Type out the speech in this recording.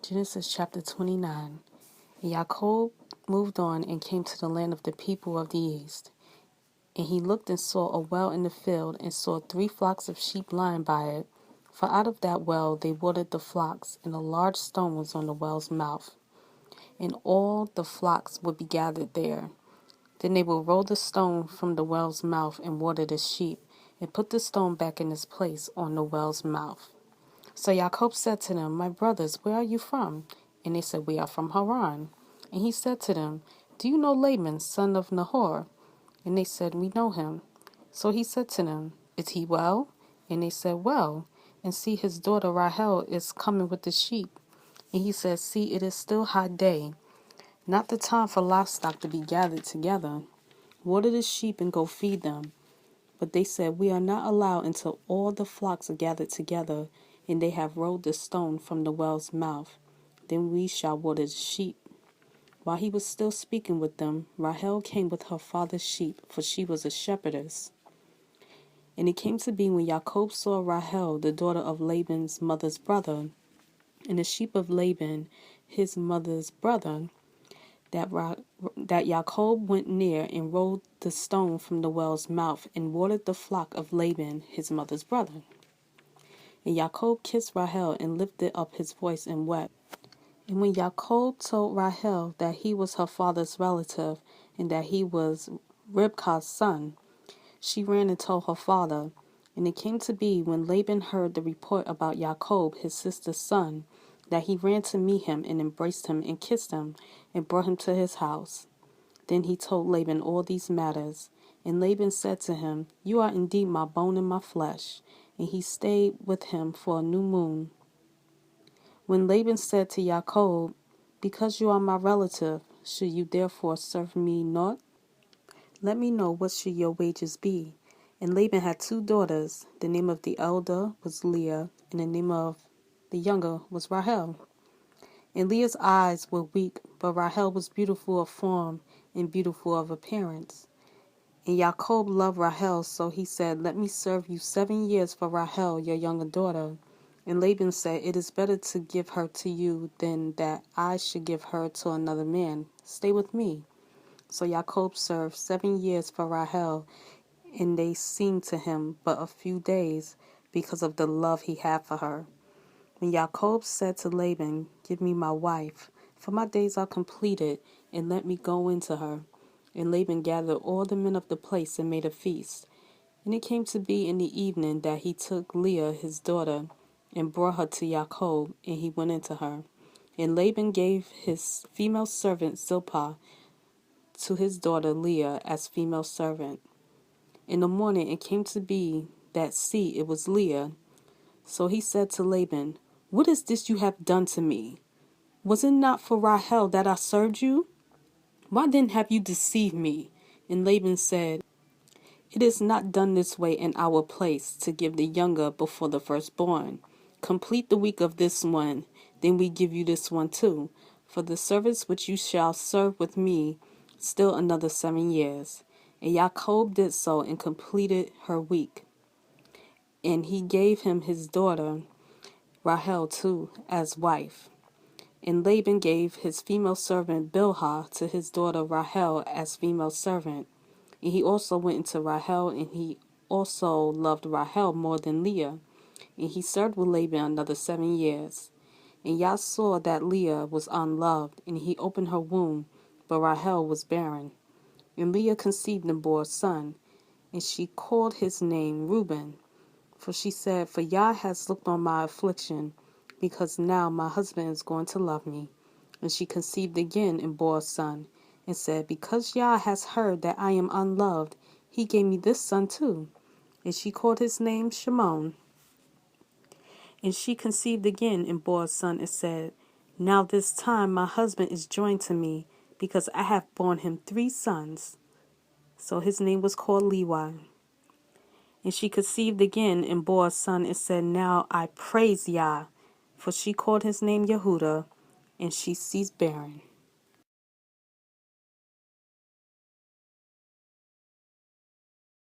Genesis chapter 29. And Jacob moved on and came to the land of the people of the east. And he looked and saw a well in the field, and saw 3 flocks of sheep lying by it. For out of that well they watered the flocks, and a large stone was on the well's mouth. And all the flocks would be gathered there. Then they would roll the stone from the well's mouth and water the sheep, and put the stone back in its place on the well's mouth. So Jacob said to them, My brothers, where are you from? And they said, We are from Haran. And he said to them, Do you know Laban, son of Nahor? And they said, We know him. So he said to them, Is he well? And they said, Well. And see, his daughter Rahel is coming with the sheep. And he said, See, it is still high day, not the time for livestock to be gathered together. Water the sheep and go feed them. But they said, We are not allowed until all the flocks are gathered together, and they have rolled the stone from the well's mouth. Then we shall water the sheep. While he was still speaking with them, Rahel came with her father's sheep, for she was a shepherdess. And it came to be when Jacob saw Rahel, the daughter of Laban's mother's brother, and the sheep of Laban, his mother's brother, that Jacob went near and rolled the stone from the well's mouth and watered the flock of Laban, his mother's brother. And Jacob kissed Rahel and lifted up his voice and wept. And when Jacob told Rahel that he was her father's relative and that he was Ribkah's son, she ran and told her father. And it came to be when Laban heard the report about Jacob, his sister's son, that he ran to meet him and embraced him and kissed him and brought him to his house. Then he told Laban all these matters. And Laban said to him, You are indeed my bone and my flesh. And he stayed with him for a new moon. When Laban said to Jacob, Because you are my relative, should you therefore serve me not? Let me know what should your wages be. And Laban had 2 daughters. The name of the elder was Leah, and the name of the younger was Rahel. And Leah's eyes were weak, but Rahel was beautiful of form and beautiful of appearance. And Jacob loved Rahel, so he said, Let me serve you 7 years for Rahel, your younger daughter. And Laban said, It is better to give her to you than that I should give her to another man. Stay with me. So Jacob served 7 years for Rahel, and they seemed to him but a few days because of the love he had for her. When Jacob said to Laban, Give me my wife, for my days are completed, and let me go into her. And Laban gathered all the men of the place and made a feast. And it came to be in the evening that he took Leah his daughter, and brought her to Jacob, and he went into her. And Laban gave his female servant Zilpah to his daughter Leah as female servant. In the morning it came to be that, see, it was Leah. So he said to Laban, What is this you have done to me? Was it not for Rahel that I served you? Why then have you deceived me? And Laban said, It is not done this way in our place, to give the younger before the firstborn. Complete the week of this one, then we give you this one too. For the service which you shall serve with me, still another 7 years. And Jacob did so and completed her week. And he gave him his daughter Rahel too as wife. And Laban gave his female servant Bilhah to his daughter Rahel as female servant. And he also went into Rahel, and he also loved Rahel more than Leah. And he served with Laban another 7 years. And Yah saw that Leah was unloved, and he opened her womb, but Rahel was barren. And Leah conceived and bore a son, and she called his name Reuben. For she said, For Yah has looked on my affliction, because now my husband is going to love me. And she conceived again and bore a son, and said, Because Yah has heard that I am unloved, he gave me this son too. And she called his name Shimon. And she conceived again and bore a son, and said, Now this time my husband is joined to me, because I have borne him 3 sons. So his name was called Levi. And she conceived again and bore a son, and said, Now I praise Yah. For she called his name Yehudah, and she ceased bearing.